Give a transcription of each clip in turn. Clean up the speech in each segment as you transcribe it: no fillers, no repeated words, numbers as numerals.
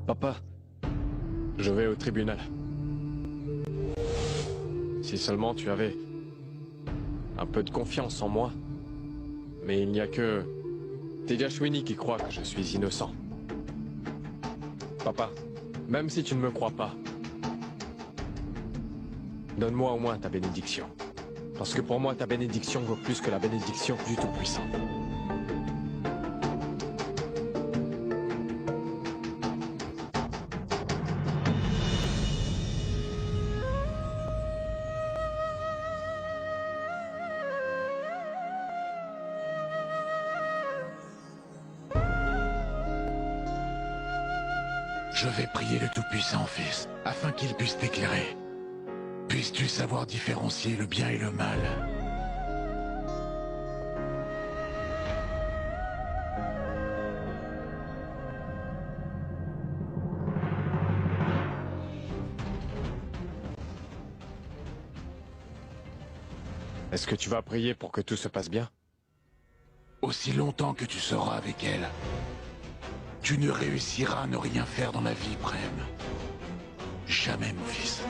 Papa, je vais au tribunal. Si seulement tu avais un peu de confiance en moi. Mais il n'y a que Tejaswini qui croit que je suis innocent. Papa, même si tu ne me crois pas, donne-moi au moins ta bénédiction. Parce que pour moi, ta bénédiction vaut plus que la bénédiction du Tout-Puissant. Je vais prier le Tout-Puissant, fils, afin qu'il puisse t'éclairer. Puisses-tu savoir différencier le bien et le mal. Est-ce que tu vas prier pour que tout se passe bien? Aussi longtemps que tu seras avec elle, tu ne réussiras à ne rien faire dans la vie, Prem. Jamais, mon fils.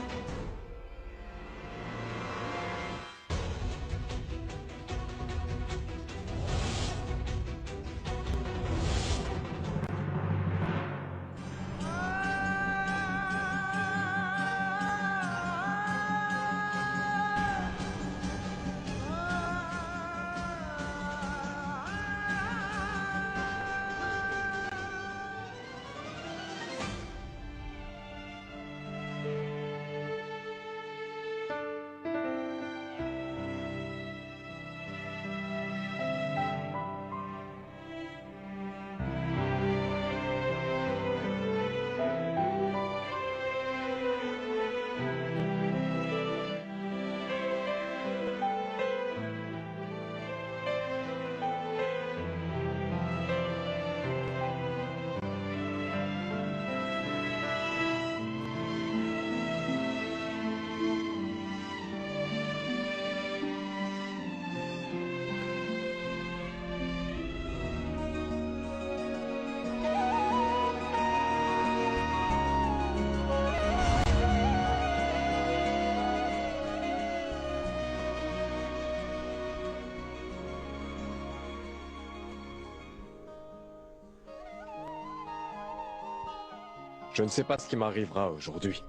Je ne sais pas ce qui m'arrivera aujourd'hui.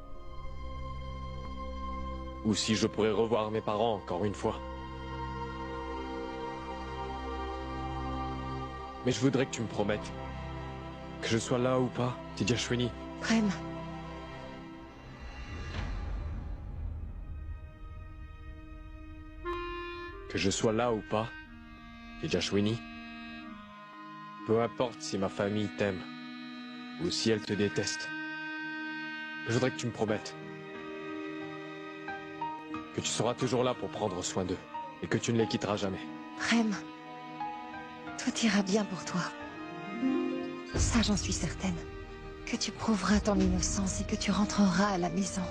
Ou si je pourrai revoir mes parents encore une fois. Mais je voudrais que tu me promettes. Que je sois là ou pas, Tejaswini. Prem. Que je sois là ou pas, Tejaswini. Peu importe si ma famille t'aime. Ou si elle te déteste. Je voudrais que tu me promettes. Que tu seras toujours là pour prendre soin d'eux. Et que tu ne les quitteras jamais. Prem. Tout ira bien pour toi. Ça, j'en suis certaine. Que tu prouveras ton innocence et que tu rentreras à la maison.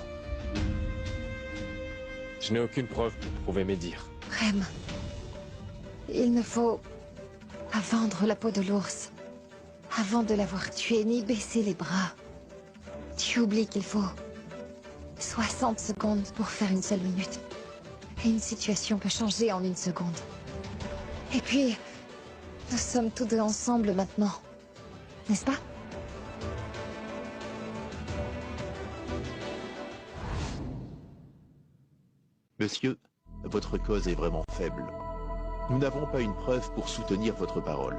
Je n'ai aucune preuve pour prouver mes dires. Prem. Il ne faut pas vendre la peau de l'ours avant de l'avoir tué ni baisser les bras. Tu oublies qu'il faut 60 secondes pour faire une seule minute. Et une situation peut changer en une seconde. Et puis, nous sommes tous deux ensemble maintenant. N'est-ce pas? Monsieur, votre cause est vraiment faible. Nous n'avons pas une preuve pour soutenir votre parole.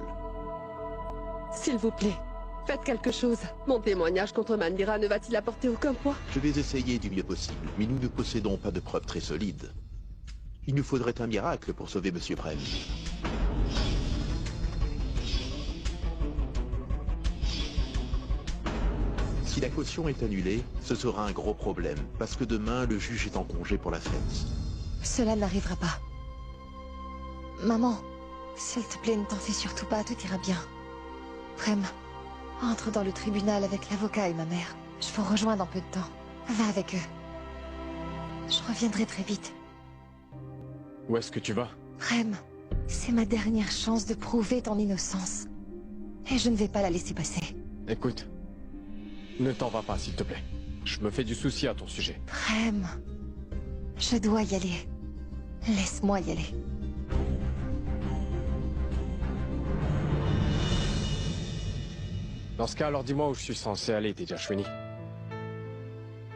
S'il vous plaît, faites quelque chose. Mon témoignage contre Mandira ne va-t-il apporter aucun poids? Je vais essayer du mieux possible, mais nous ne possédons pas de preuves très solides. Il nous faudrait un miracle pour sauver Monsieur Prem. Si la caution est annulée, ce sera un gros problème, parce que demain, le juge est en congé pour la fête. Cela n'arrivera pas. Maman, s'il te plaît, ne t'en fais surtout pas, tout ira bien. Prem, entre dans le tribunal avec l'avocat et ma mère. Je vous rejoins dans peu de temps. Va avec eux. Je reviendrai très vite. Où est-ce que tu vas? Prem, c'est ma dernière chance de prouver ton innocence. Et je ne vais pas la laisser passer. Écoute, Ne t'en va pas, s'il te plaît. Je me fais du souci à ton sujet. Prem, je dois y aller. Laisse-moi y aller. Dans ce cas, alors dis-moi où je suis censé aller, Tejaswini.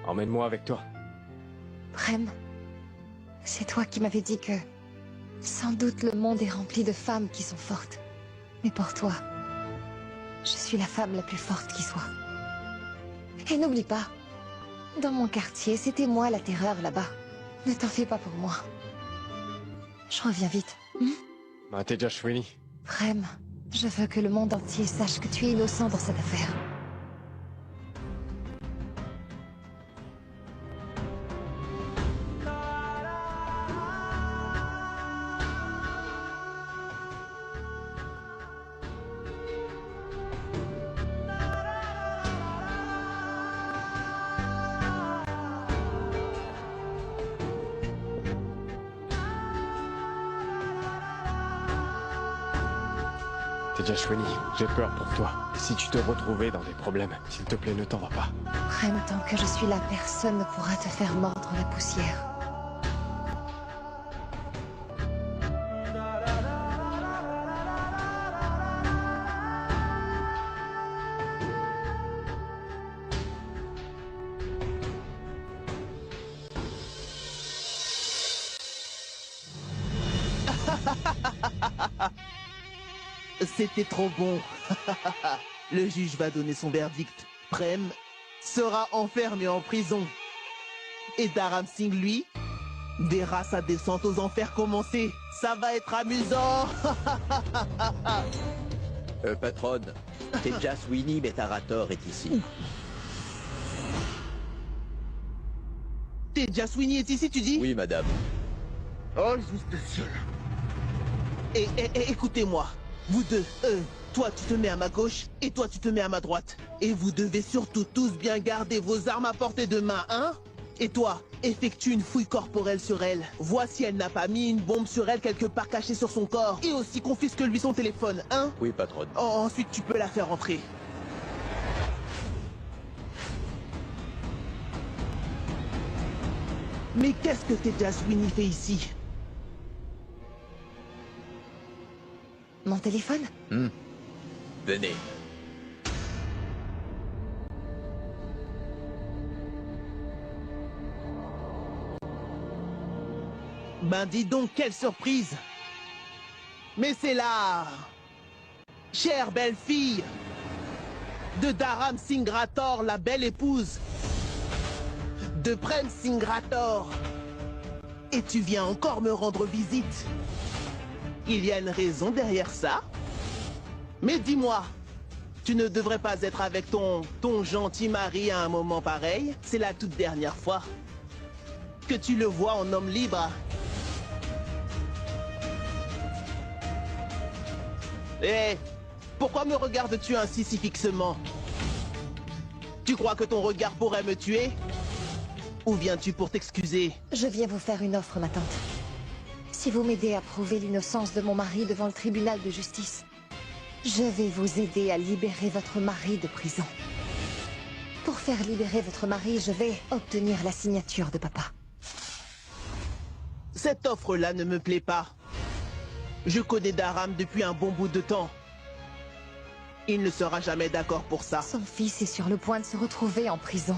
Emmène-moi avec toi. Prem, c'est toi qui m'avais dit que... Sans doute le monde est rempli de femmes qui sont fortes. Mais pour toi, je suis la femme la plus forte qui soit. Et n'oublie pas, dans mon quartier, c'était moi la terreur là-bas. Ne t'en fais pas pour moi. Je reviens vite. Ma Tejaswini. Prem, je veux que le monde entier sache que tu es innocent dans cette affaire. Tejaswini, j'ai peur pour toi. Si tu te retrouvais dans des problèmes, s'il te plaît, ne t'en va pas. Prem, tant que je suis là, personne ne pourra te faire mordre la poussière. C'était trop bon. Le juge va donner son verdict. Prem sera enfermé en prison. Et Dharam Singh, lui, verra sa descente aux enfers commencer. Ça va être amusant. Patronne, Tejaswini Metarator est ici. Tejaswini est ici, tu dis? Oui, madame. Oh, juste ciel. Et écoutez-moi, vous deux, toi tu te mets à ma gauche et toi tu te mets à ma droite. Et vous devez surtout tous bien garder vos armes à portée de main, hein? Et toi, effectue une fouille corporelle sur elle. Vois si elle n'a pas mis une bombe sur elle quelque part cachée sur son corps. Et aussi confisque-lui son téléphone, hein? Oui, patronne. Ensuite, tu peux la faire entrer. Mais qu'est-ce que Tejaswini fait ici? Mon téléphone? Venez. Ben dis donc, quelle surprise! Mais c'est la... chère belle fille de Dharam Singh Rathore, la belle épouse de Prem Singh Rathore. Et tu viens encore me rendre visite. Il y a une raison derrière ça. Mais dis-moi, tu ne devrais pas être avec ton gentil mari à un moment pareil. C'est la toute dernière fois que tu le vois en homme libre. Eh, pourquoi me regardes-tu ainsi si fixement? Tu crois que ton regard pourrait me tuer? Ou viens-tu pour t'excuser? Je viens vous faire une offre, ma tante. Si vous m'aidez à prouver l'innocence de mon mari devant le tribunal de justice, je vais vous aider à libérer votre mari de prison. Pour faire libérer votre mari, je vais obtenir la signature de papa. Cette offre-là ne me plaît pas. Je connais Dharam depuis un bon bout de temps. Il ne sera jamais d'accord pour ça. Son fils est sur le point de se retrouver en prison.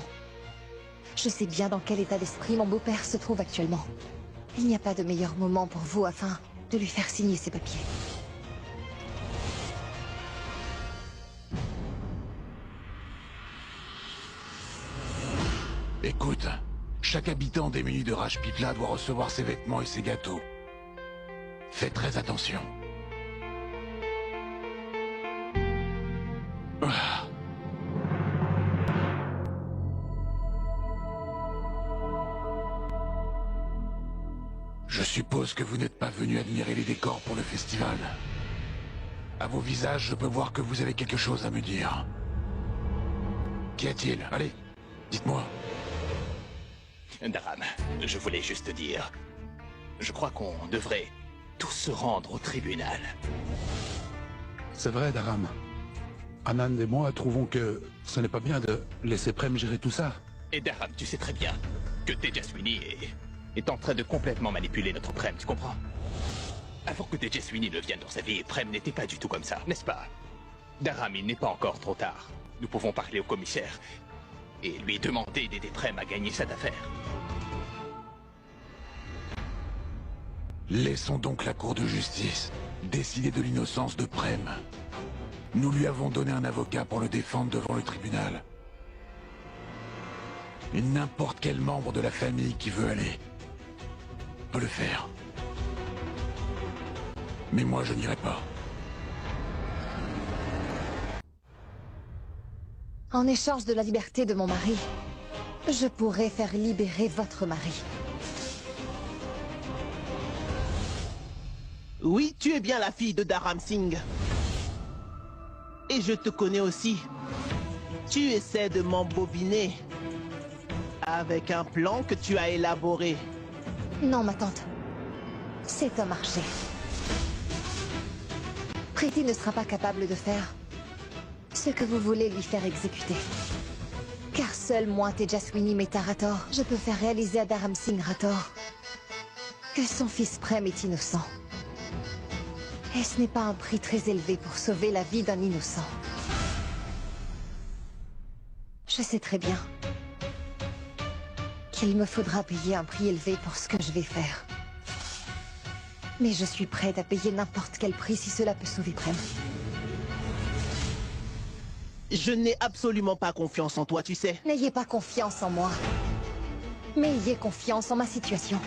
Je sais bien dans quel état d'esprit mon beau-père se trouve actuellement. Il n'y a pas de meilleur moment pour vous afin de lui faire signer ses papiers. Écoute, chaque habitant démuni de Rajpitla doit recevoir ses vêtements et ses gâteaux. Fais très attention. Ah. Je suppose que vous n'êtes pas venu admirer les décors pour le festival. À vos visages, je peux voir que vous avez quelque chose à me dire. Qu'y a-t-il? Allez, dites-moi. Dharam, je voulais juste dire... Je crois qu'on devrait tous se rendre au tribunal. C'est vrai, Dharam. Anand et moi trouvons que ce n'est pas bien de laisser Prem gérer tout ça. Et Daram, tu sais très bien que Tejaswini est en train de complètement manipuler notre Prem, tu comprends? Avant que Tejaswini ne vienne dans sa vie, Prem n'était pas du tout comme ça, n'est-ce pas? Daram, il n'est pas encore trop tard. Nous pouvons parler au commissaire et lui demander d'aider Prem à gagner cette affaire. Laissons donc la cour de justice décider de l'innocence de Prem. Nous lui avons donné un avocat pour le défendre devant le tribunal. Et n'importe quel membre de la famille qui veut aller peut le faire. Mais moi, je n'irai pas. En échange de la liberté de mon mari, je pourrais faire libérer votre mari. Oui, tu es bien la fille de Dharam Singh. Et je te connais aussi. Tu essaies de m'embobiner avec un plan que tu as élaboré. Non, ma tante. C'est un marché. Priti ne sera pas capable de faire ce que vous voulez lui faire exécuter. Car seul moi, Tejaswini Metarator, je peux faire réaliser à Dharam Singh Rathor que son fils Prem est innocent. Et ce n'est pas un prix très élevé pour sauver la vie d'un innocent. Je sais très bien qu'il me faudra payer un prix élevé pour ce que je vais faire. Mais je suis prête à payer n'importe quel prix si cela peut sauver Prem. Je n'ai absolument pas confiance en toi, tu sais. N'ayez pas confiance en moi. Mais ayez confiance en ma situation.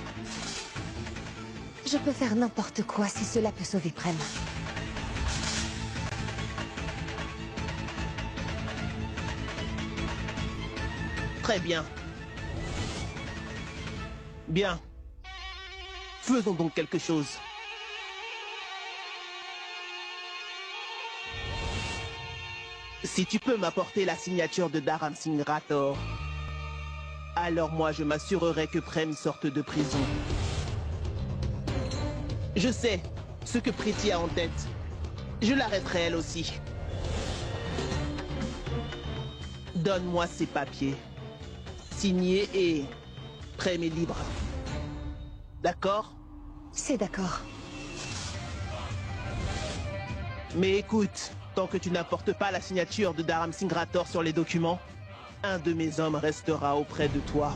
Je peux faire n'importe quoi si cela peut sauver Prem. Très bien. Bien. Faisons donc quelque chose. Si tu peux m'apporter la signature de Dharam Singh Rathor, alors moi je m'assurerai que Prem sorte de prison. Je sais ce que Priti a en tête. Je l'arrêterai elle aussi. Donne-moi ces papiers. Signés et Prem est libre. D'accord? C'est d'accord. Mais écoute, tant que tu n'apportes pas la signature de Dharam Singh Rathor sur les documents, un de mes hommes restera auprès de toi.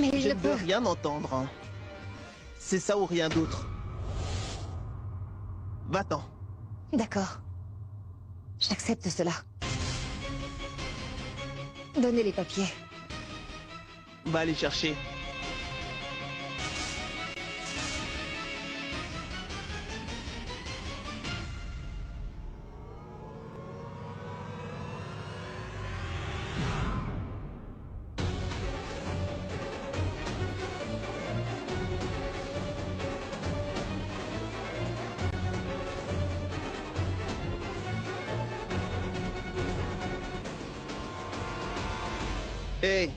Mais Je je ne veux peux... rien entendre. Hein. C'est ça ou rien d'autre. Va-t'en. D'accord. J'accepte cela. Donnez les papiers. Va les chercher. Hey.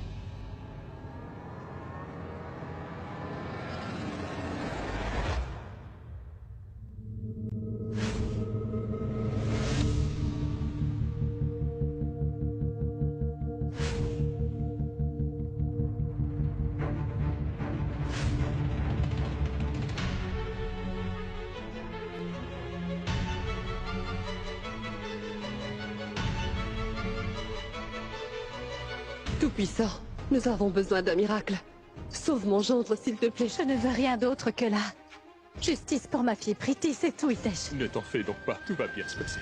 Tout-puissant, nous avons besoin d'un miracle. Sauve mon gendre, s'il te plaît. Je ne veux rien d'autre que la justice pour ma fille Priti, c'est tout, Hitesh. Ne t'en fais donc pas, tout va bien se passer.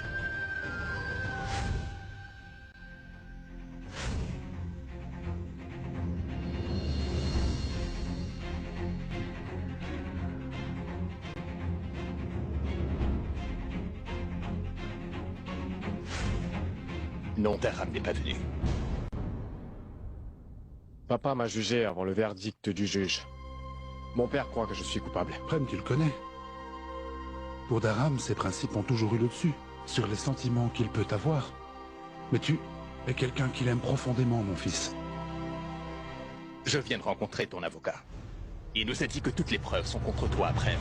Non, Dharam n'est pas venu. Papa m'a jugé avant le verdict du juge. Mon père croit que je suis coupable. Prem, tu le connais. Pour Dharam, ses principes ont toujours eu le dessus, sur les sentiments qu'il peut avoir. Mais tu es quelqu'un qu'il aime profondément, mon fils. Je viens de rencontrer ton avocat. Il nous a dit que toutes les preuves sont contre toi, Prem.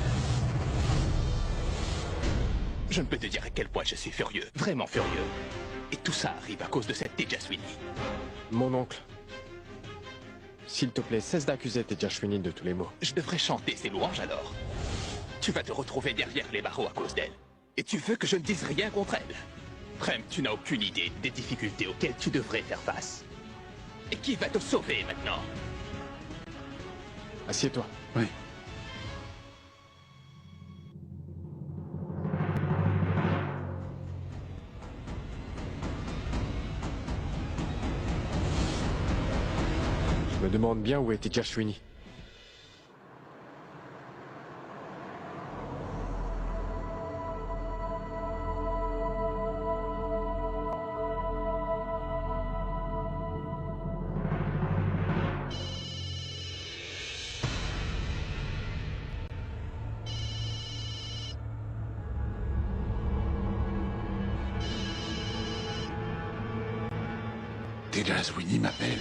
Je ne peux te dire à quel point je suis furieux, vraiment furieux. Et tout ça arrive à cause de cette Teja Sweeney. Mon oncle. S'il te plaît, cesse d'accuser Teja Sweeney de tous les maux. Je devrais chanter ses louanges alors. Tu vas te retrouver derrière les barreaux à cause d'elle. Et tu veux que je ne dise rien contre elle. Prem, tu n'as aucune idée des difficultés auxquelles tu devrais faire face. Et qui va te sauver maintenant? Assieds-toi. Oui. Je me demande bien où est Teja Sweeney. Teja Sweeney m'appelle.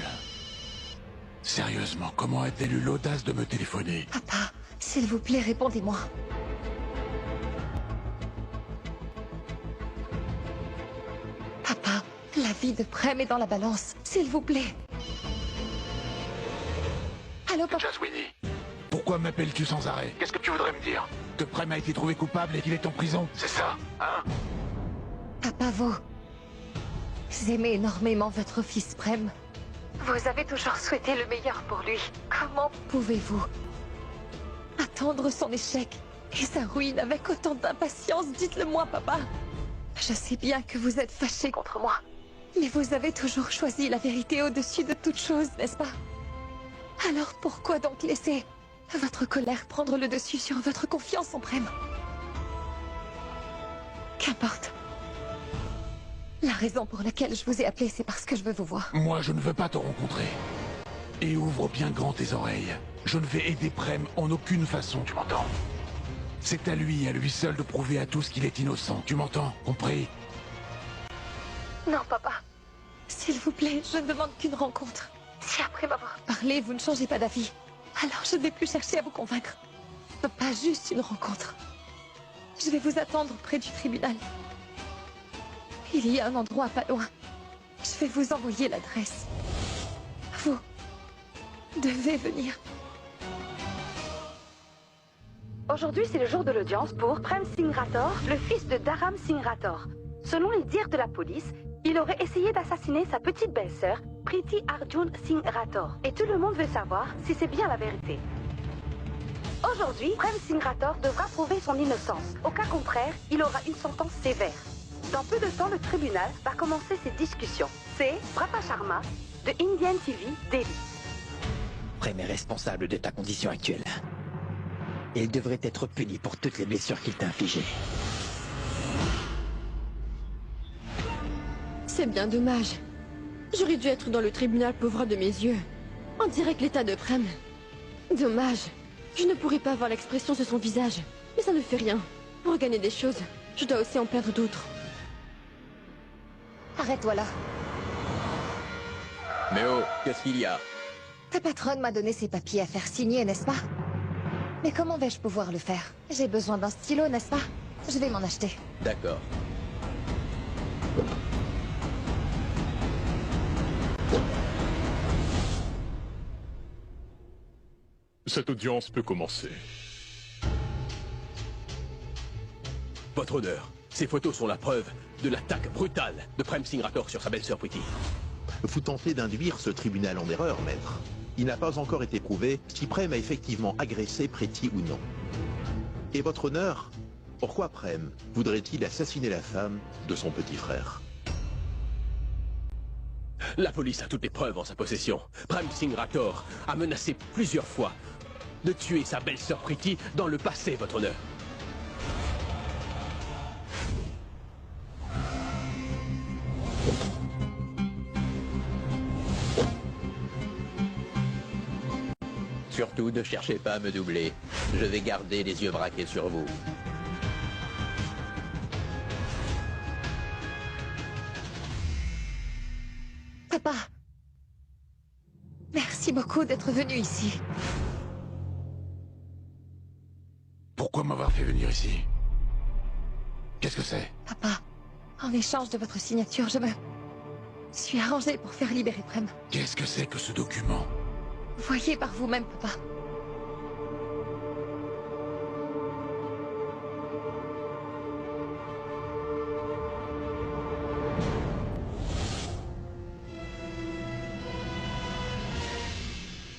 Sérieusement, comment a-t-elle eu l'audace de me téléphoner? Papa, s'il vous plaît, répondez-moi. Papa, la vie de Prem est dans la balance. S'il vous plaît. Allô, papa? Teja Sweeney, pourquoi m'appelles-tu sans arrêt? Qu'est-ce que tu voudrais me dire? Que Prem a été trouvé coupable et qu'il est en prison? C'est ça, hein? Papa, vous aimez énormément votre fils Prem. Vous avez toujours souhaité le meilleur pour lui. Comment pouvez-vous attendre son échec et sa ruine avec autant d'impatience? Dites-le-moi, papa. Je sais bien que vous êtes fâché contre moi, mais vous avez toujours choisi la vérité au-dessus de toute chose, n'est-ce pas? Alors pourquoi donc laisser votre colère prendre le dessus sur votre confiance en Prem? Qu'importe. La raison pour laquelle je vous ai appelé, c'est parce que je veux vous voir. Moi, je ne veux pas te rencontrer. Et ouvre bien grand tes oreilles. Je ne vais aider Prem en aucune façon, tu m'entends? C'est à lui seul de prouver à tous qu'il est innocent, tu m'entends? Compris? Non, papa. S'il vous plaît, je ne demande qu'une rencontre. Si après m'avoir parlé, vous ne changez pas d'avis, alors je ne vais plus chercher à vous convaincre. Pas juste une rencontre. Je vais vous attendre près du tribunal. Il y a un endroit pas loin. Je vais vous envoyer l'adresse. Vous devez venir. Aujourd'hui, c'est le jour de l'audience pour Prem Singh Rathore, le fils de Dharam Singh Rathore. Selon les dires de la police, il aurait essayé d'assassiner sa petite belle-sœur, Preeti Arjun Singh Rathore. Et tout le monde veut savoir si c'est bien la vérité. Aujourd'hui, Prem Singh Rathore devra prouver son innocence. Au cas contraire, il aura une sentence sévère. Dans peu de temps, le tribunal va commencer ses discussions. C'est Prabha Sharma de Indian TV, Delhi. Prem est responsable de ta condition actuelle. Et il devrait être puni pour toutes les blessures qu'il t'a infligées. C'est bien dommage. J'aurais dû être dans le tribunal pauvre de mes yeux. On dirait que l'état de Prem. Dommage. Je ne pourrais pas voir l'expression sur son visage. Mais ça ne fait rien. Pour gagner des choses, je dois aussi en perdre d'autres. Arrête-toi là. Mais oh, qu'est-ce qu'il y a? Ta patronne m'a donné ses papiers à faire signer, n'est-ce pas? Mais comment vais-je pouvoir le faire? J'ai besoin d'un stylo, n'est-ce pas? Je vais m'en acheter. D'accord. Cette audience peut commencer. Votre honneur, ces photos sont la preuve de l'attaque brutale de Prem Singh Rathore sur sa belle-sœur Preeti. Vous tentez d'induire ce tribunal en erreur, maître. Il n'a pas encore été prouvé si Prem a effectivement agressé Preeti ou non. Et votre honneur, pourquoi Prem voudrait-il assassiner la femme de son petit frère? La police a toutes les preuves en sa possession. Prem Singh Rathore a menacé plusieurs fois de tuer sa belle-sœur Preeti dans le passé, votre honneur. Surtout, ne cherchez pas à me doubler. Je vais garder les yeux braqués sur vous. Papa, merci beaucoup d'être venu ici. Pourquoi m'avoir fait venir ici? Qu'est-ce que c'est? Papa, En échange de votre signature, je me suis arrangée pour faire libérer Prem. Qu'est-ce que c'est que ce document? Voyez par vous-même, papa.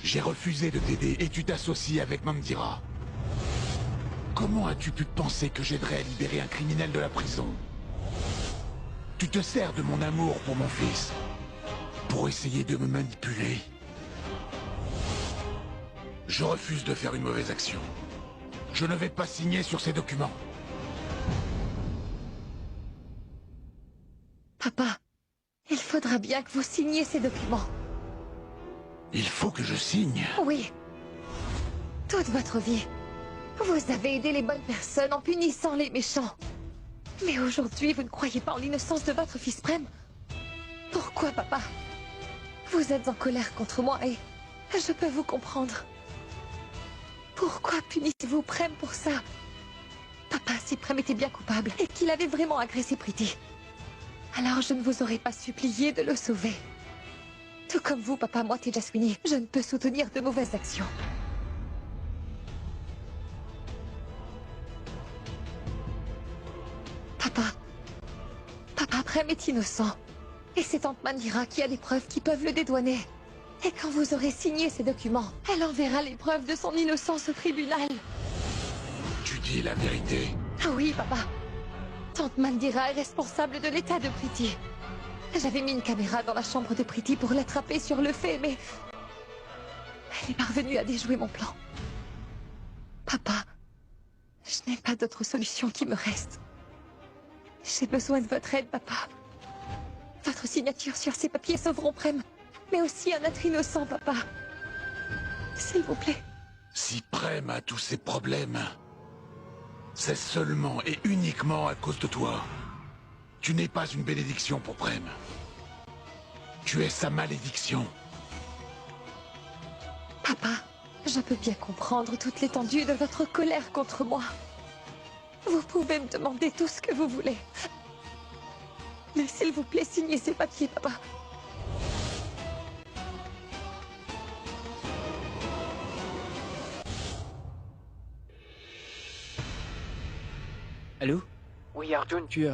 J'ai refusé de t'aider et tu t'associes avec Mandira. Comment as-tu pu penser que j'aiderais à libérer un criminel de la prison? Tu te sers de mon amour pour mon fils, pour essayer de me manipuler. Je refuse de faire une mauvaise action. Je ne vais pas signer sur ces documents. Papa, il faudra bien que vous signiez ces documents. Il faut que je signe. Oui. Toute votre vie, vous avez aidé les bonnes personnes en punissant les méchants. Mais aujourd'hui, vous ne croyez pas en l'innocence de votre fils Prem? Pourquoi, papa? Vous êtes en colère contre moi et je peux vous comprendre. Pourquoi punissez-vous Prem pour ça? Papa, si Prem était bien coupable et qu'il avait vraiment agressé Priti, alors je ne vous aurais pas supplié de le sauver. Tout comme vous, papa, moi, Tejaswini, je ne peux soutenir de mauvaises actions. Papa, Prem est innocent. Et c'est Tante Mandira qui a des preuves qui peuvent le dédouaner. Et quand vous aurez signé ces documents, elle enverra les preuves de son innocence au tribunal. Tu dis la vérité? Ah oui, papa. Tante Mandira est responsable de l'état de Priti. J'avais mis une caméra dans la chambre de Priti pour l'attraper sur le fait, mais... elle est parvenue à déjouer mon plan. Papa, je n'ai pas d'autre solution qui me reste. J'ai besoin de votre aide, papa. Votre signature sur ces papiers sauveront Prem, mais aussi un être innocent, papa. S'il vous plaît. Si Prem a tous ces problèmes, c'est seulement et uniquement à cause de toi. Tu n'es pas une bénédiction pour Prem. Tu es sa malédiction. Papa, je peux bien comprendre toute l'étendue de votre colère contre moi. Vous pouvez me demander tout ce que vous voulez. Mais s'il vous plaît, signez ces papiers, papa. Allô? Oui, Arjun, tu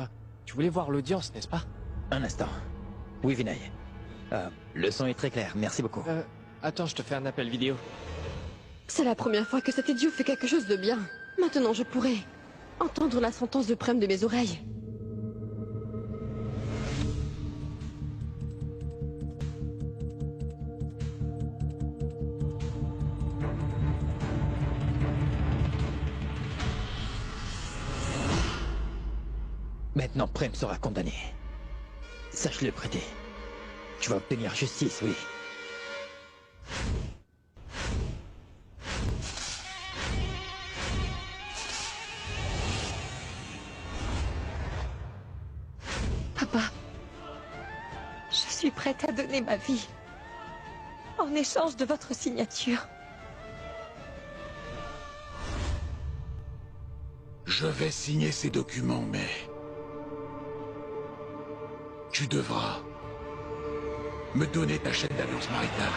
voulais voir l'audience, n'est-ce pas? Un instant. Oui, Vinay. Le son est très clair, merci beaucoup. Attends, je te fais un appel vidéo. C'est la première fois que cet idiot fait quelque chose de bien. Maintenant, je pourrais entendre la sentence de Prem de mes oreilles. Maintenant, Prem sera condamné. Sache-le, Priti. Tu vas obtenir justice, oui. Papa, je suis prête à donner ma vie en échange de votre signature. Je vais signer ces documents, mais... tu devras me donner ta chaîne d'alliance maritale.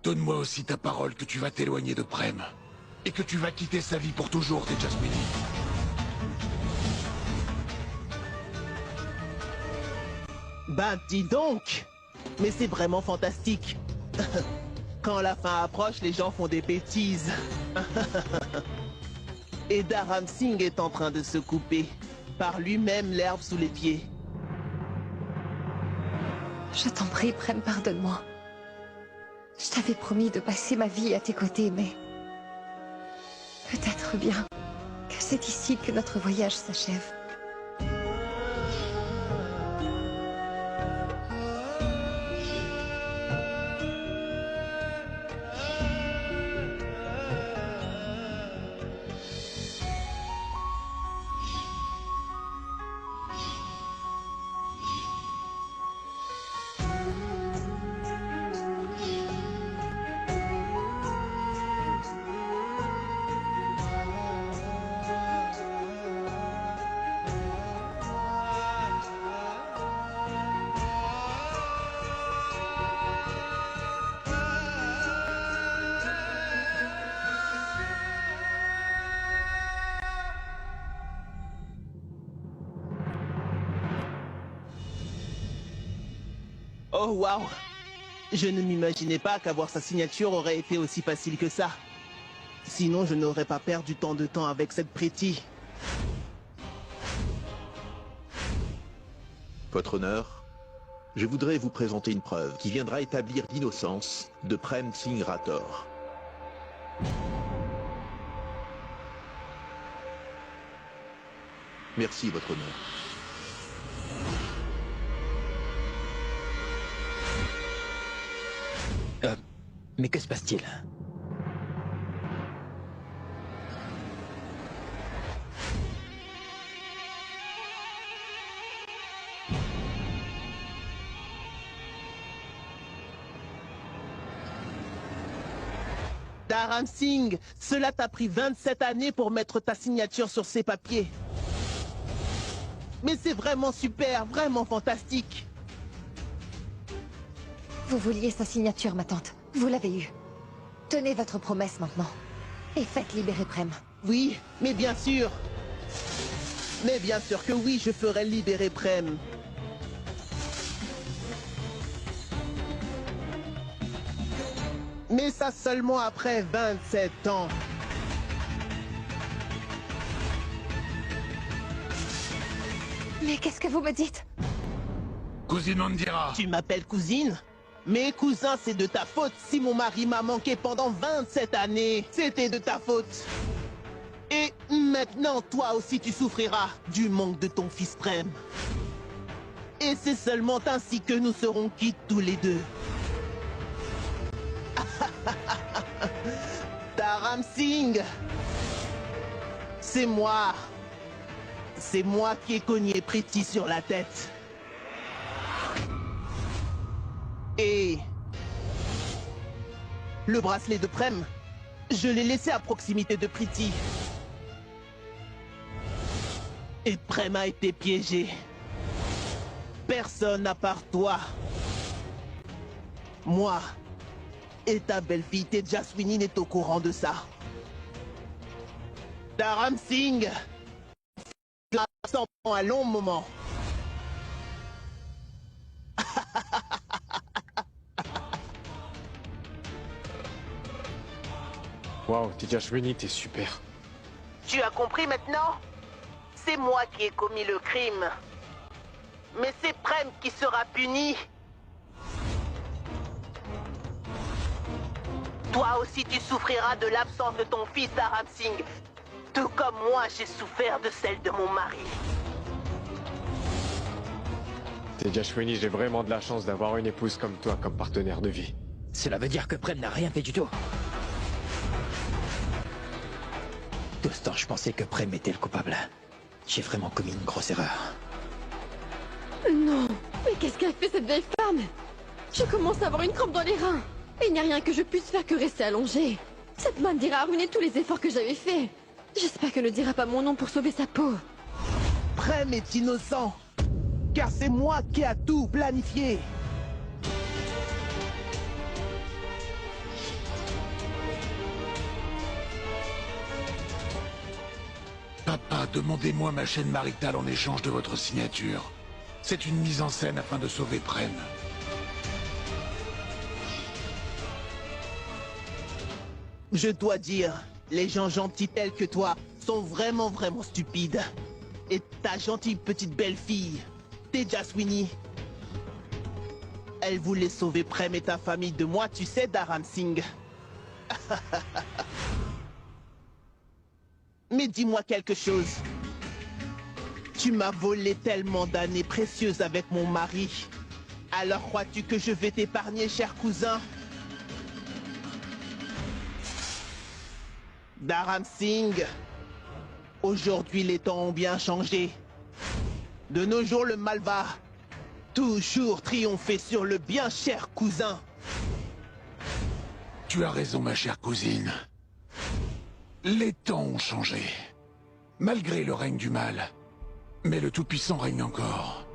Donne-moi aussi ta parole que tu vas t'éloigner de Prem et que tu vas quitter sa vie pour toujours, Tejaswini. Ben, dis donc! Mais c'est vraiment fantastique. Quand la fin approche, les gens font des bêtises. Et Dharam Singh est en train de se couper par lui-même l'herbe sous les pieds. Je t'en prie, Prem, pardonne-moi. Je t'avais promis de passer ma vie à tes côtés, mais... peut-être bien que c'est ici que notre voyage s'achève. Oh waouh! Je ne m'imaginais pas qu'avoir sa signature aurait été aussi facile que ça. Sinon, je n'aurais pas perdu tant de temps avec cette Pretty. Votre honneur, je voudrais vous présenter une preuve qui viendra établir l'innocence de Prem Singh Rathore. Merci, votre honneur. Mais que se passe-t-il? Dharam Singh, cela t'a pris 27 années pour mettre ta signature sur ces papiers. Mais c'est vraiment super, vraiment fantastique. Vous vouliez sa signature, ma tante. Vous l'avez eue. Tenez votre promesse maintenant. Et faites libérer Prem. Oui, mais bien sûr. Mais bien sûr que oui, je ferai libérer Prem. Mais ça seulement après 27 ans. Mais qu'est-ce que vous me dites? Cousine Mandira. Tu m'appelles cousine? Mais cousin, c'est de ta faute si mon mari m'a manqué pendant 27 années. C'était de ta faute. Et maintenant, toi aussi, tu souffriras du manque de ton fils Prem. Et c'est seulement ainsi que nous serons quittes tous les deux. Dharam Singh, c'est moi. C'est moi qui ai cogné Pretty sur la tête. Et le bracelet de Prem, je l'ai laissé à proximité de Pretty. Et Prem a été piégé. Personne à part toi. Moi et ta belle-fille Tejaswini n'est au courant de ça. Dharam Singh, ça prend un long moment. Waouh, Tejaswini, t'es super. Tu as compris maintenant? C'est moi qui ai commis le crime. Mais c'est Prem qui sera puni. Toi aussi tu souffriras de l'absence de ton fils Dharam Singh. Tout comme moi j'ai souffert de celle de mon mari. Tejaswini, j'ai vraiment de la chance d'avoir une épouse comme toi comme partenaire de vie. Cela veut dire que Prem n'a rien fait du tout. Tout ce temps, je pensais que Prem était le coupable. J'ai vraiment commis une grosse erreur. Non, mais qu'est-ce qu'a fait cette vieille femme? Je commence à avoir une crampe dans les reins. Il n'y a rien que je puisse faire que rester allongée. Cette Mandira a ruiné tous les efforts que j'avais faits. J'espère qu'elle ne dira pas mon nom pour sauver sa peau. Prem est innocent. Car c'est moi qui a tout planifié. Papa, demandez-moi ma chaîne maritale en échange de votre signature. C'est une mise en scène afin de sauver Prem. Je dois dire, les gens gentils tels que toi sont vraiment stupides. Et ta gentille petite belle-fille, Tejaswini, elle voulait sauver Prem et ta famille de moi, tu sais, Dharam Singh. Mais dis-moi quelque chose. Tu m'as volé tellement d'années précieuses avec mon mari. Alors crois-tu que je vais t'épargner, cher cousin? Dharam Singh, aujourd'hui les temps ont bien changé. De nos jours le mal va toujours triompher sur le bien, cher cousin. Tu as raison, ma chère cousine. Les temps ont changé. Malgré le règne du mal. Mais le Tout-Puissant règne encore.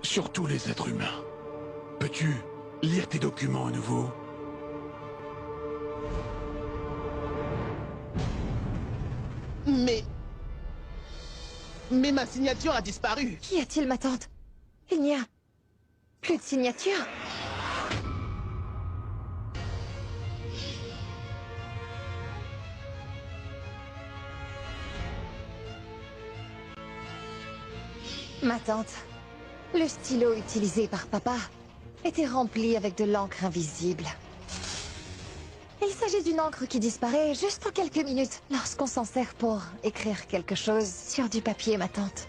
Sur tous les êtres humains. Peux-tu lire tes documents à nouveau? Mais ma signature a disparu. Qu'y a-t-il, ma tante? Il n'y a Plus de signature. Ma tante, le stylo utilisé par papa était rempli avec de l'encre invisible. Il s'agit d'une encre qui disparaît juste en quelques minutes lorsqu'on s'en sert pour écrire quelque chose sur du papier, ma tante.